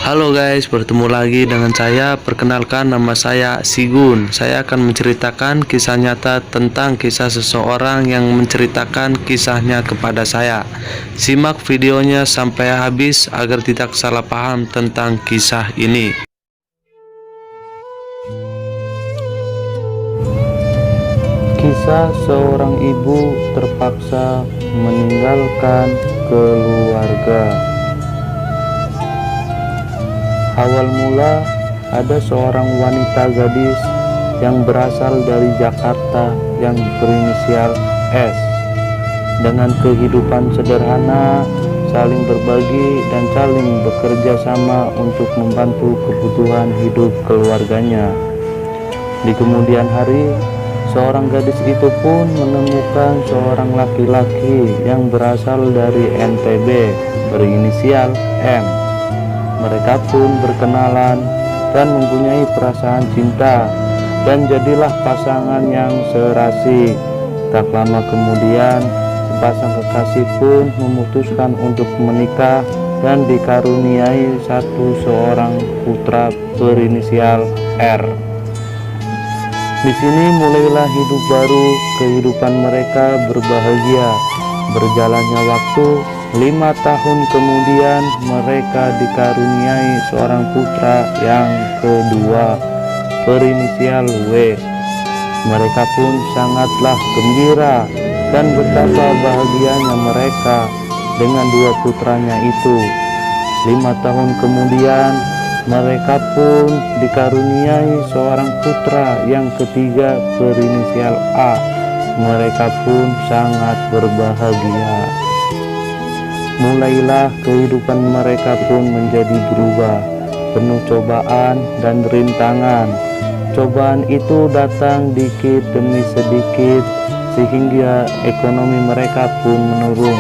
Halo guys, bertemu lagi dengan saya. Perkenalkan, nama saya Sigun. Saya akan menceritakan kisah nyata tentang kisah seseorang yang menceritakan kisahnya kepada saya. Simak videonya sampai habis agar tidak salah paham tentang kisah ini. Kisah seorang ibu terpaksa meninggalkan keluarga. Awal mula ada seorang wanita gadis yang berasal dari Jakarta yang berinisial S. Dengan kehidupan sederhana, saling berbagi dan saling bekerja sama untuk membantu kebutuhan hidup keluarganya. Di kemudian hari, seorang gadis itu pun menemukan seorang laki-laki yang berasal dari NTB berinisial M. Mereka pun berkenalan dan mempunyai perasaan cinta dan jadilah pasangan yang serasi. Tak lama kemudian, sepasang kekasih pun memutuskan untuk menikah dan dikaruniai seorang putra berinisial R. Di sini mulailah hidup baru, kehidupan mereka berbahagia. Berjalannya waktu, 5 tahun kemudian mereka dikaruniai seorang putra yang kedua berinisial W. Mereka pun sangatlah gembira dan betapa bahagianya mereka dengan dua putranya itu. 5 tahun kemudian mereka pun dikaruniai seorang putra yang ketiga berinisial A. Mereka pun sangat berbahagia. Mulailah kehidupan mereka pun menjadi berubah, penuh cobaan dan rintangan. Cobaan itu datang dikit demi sedikit, sehingga ekonomi mereka pun menurun.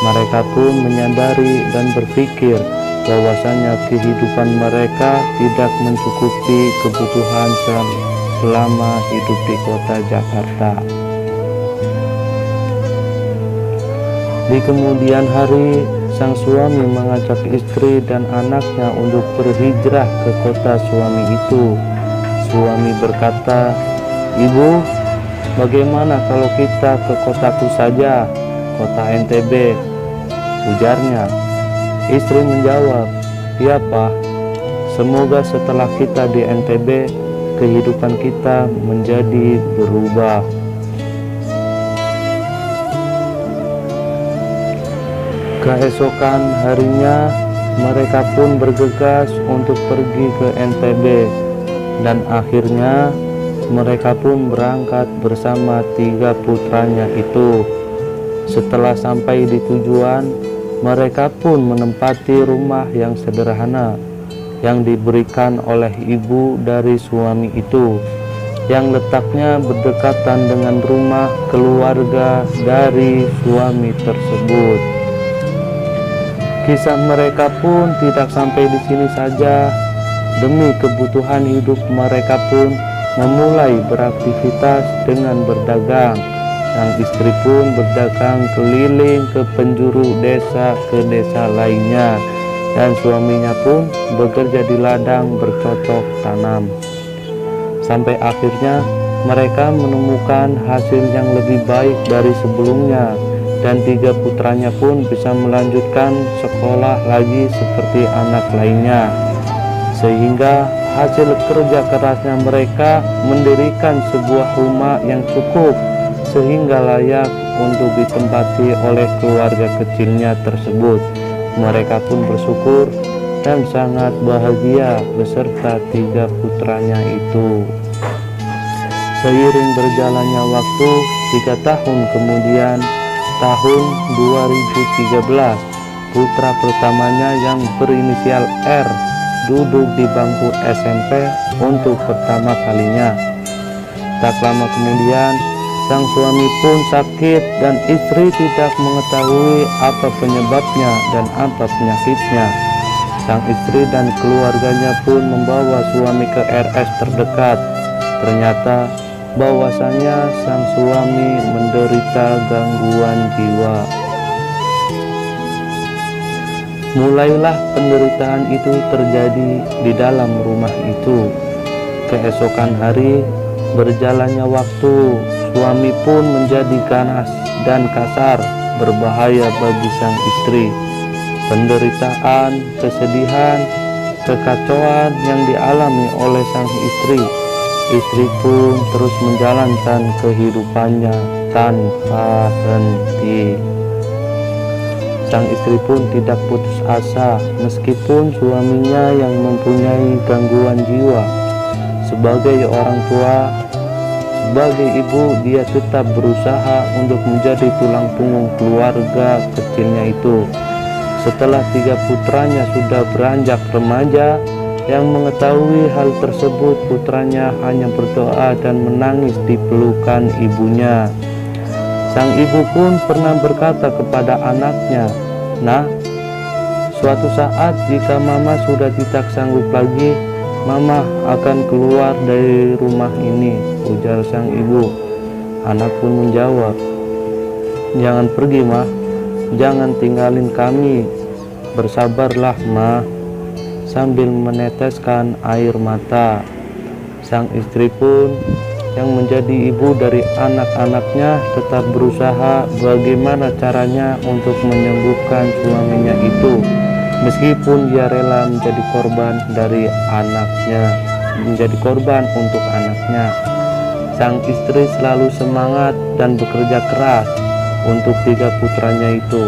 Mereka pun menyadari dan berpikir bahwasanya kehidupan mereka tidak mencukupi kebutuhan selama hidup di kota Jakarta. Di kemudian hari, sang suami mengajak istri dan anaknya untuk berhijrah ke kota suami itu. Suami berkata, "Ibu, bagaimana kalau kita ke kotaku saja, kota NTB?" ujarnya. Istri menjawab, "Ya Pak, semoga setelah kita di NTB, kehidupan kita menjadi berubah." Keesokan harinya, mereka pun bergegas untuk pergi ke NTB, dan akhirnya mereka pun berangkat bersama 3 putranya itu. Setelah sampai di tujuan, mereka pun menempati rumah yang sederhana yang diberikan oleh ibu dari suami itu, yang letaknya berdekatan dengan rumah keluarga dari suami tersebut. Kisah mereka pun tidak sampai di sini saja. Demi kebutuhan hidup mereka pun memulai beraktivitas dengan berdagang. Sang istri pun berdagang keliling ke penjuru desa ke desa lainnya, dan suaminya pun bekerja di ladang bercocok tanam. Sampai akhirnya mereka menemukan hasil yang lebih baik dari sebelumnya, dan 3 putranya pun bisa melanjutkan sekolah lagi seperti anak lainnya, sehingga hasil kerja kerasnya mereka mendirikan sebuah rumah yang cukup sehingga layak untuk ditempati oleh keluarga kecilnya tersebut. Mereka pun bersyukur dan sangat bahagia beserta 3 putranya itu. Seiring berjalannya waktu, 3 tahun kemudian, tahun 2013, putra pertamanya yang berinisial R duduk di bangku SMP untuk pertama kalinya. Tak lama kemudian, sang suami pun sakit dan istri tidak mengetahui apa penyebabnya dan apa penyakitnya. Sang istri dan keluarganya pun membawa suami ke RS terdekat. Ternyata bahwasanya sang suami menderita gangguan jiwa. Mulailah penderitaan itu terjadi di dalam rumah itu. Keesokan hari, berjalannya waktu, suami pun menjadi ganas dan kasar, berbahaya bagi sang istri. Penderitaan, kesedihan, kekacauan yang dialami oleh sang istri pun terus menjalankan kehidupannya tanpa henti. Sang istri pun tidak putus asa meskipun suaminya yang mempunyai gangguan jiwa. Sebagai orang tua, sebagai ibu, dia tetap berusaha untuk menjadi tulang punggung keluarga kecilnya itu. Setelah 3 putranya sudah beranjak remaja, yang mengetahui hal tersebut, putranya hanya berdoa dan menangis di pelukan ibunya. Sang ibu pun pernah berkata kepada anaknya, "Nah, suatu saat jika mama sudah tidak sanggup lagi, mama akan keluar dari rumah ini," ujar sang ibu. Anak pun menjawab, "Jangan pergi, Ma. Jangan tinggalin kami. Bersabarlah, Ma," sambil meneteskan air mata. Sang istri pun yang menjadi ibu dari anak-anaknya tetap berusaha bagaimana caranya untuk menyembuhkan suaminya itu, meskipun dia rela menjadi korban dari anaknya, menjadi korban untuk anaknya. Sang istri selalu semangat dan bekerja keras untuk 3 putranya itu.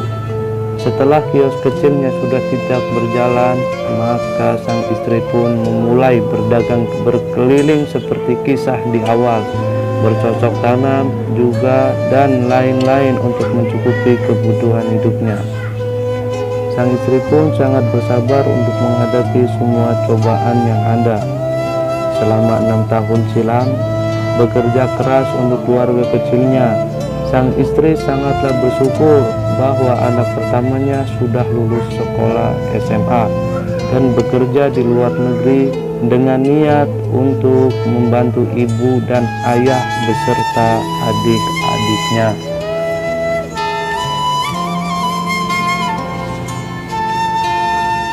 Setelah kios kecilnya sudah tidak berjalan, maka sang istri pun memulai berdagang berkeliling seperti kisah di awal, bercocok tanam juga dan lain-lain untuk mencukupi kebutuhan hidupnya. Sang istri pun sangat bersabar untuk menghadapi semua cobaan yang ada. Selama 6 tahun silam, bekerja keras untuk keluarga kecilnya, sang istri sangatlah bersyukur bahwa anak pertamanya sudah lulus sekolah SMA dan bekerja di luar negeri dengan niat untuk membantu ibu dan ayah beserta adik-adiknya.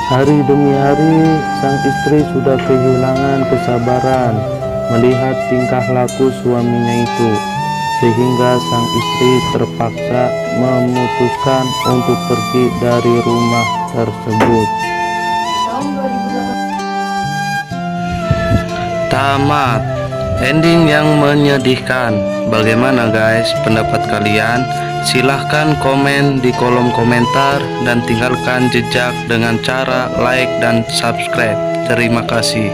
Hari demi hari, sang istri sudah kehilangan kesabaran melihat tingkah laku suaminya itu, sehingga sang istri terpaksa memutuskan untuk pergi dari rumah tersebut. Tamat. Ending yang menyedihkan. Bagaimana guys pendapat kalian? Silahkan komen di kolom komentar dan tinggalkan jejak dengan cara like dan subscribe. Terima kasih.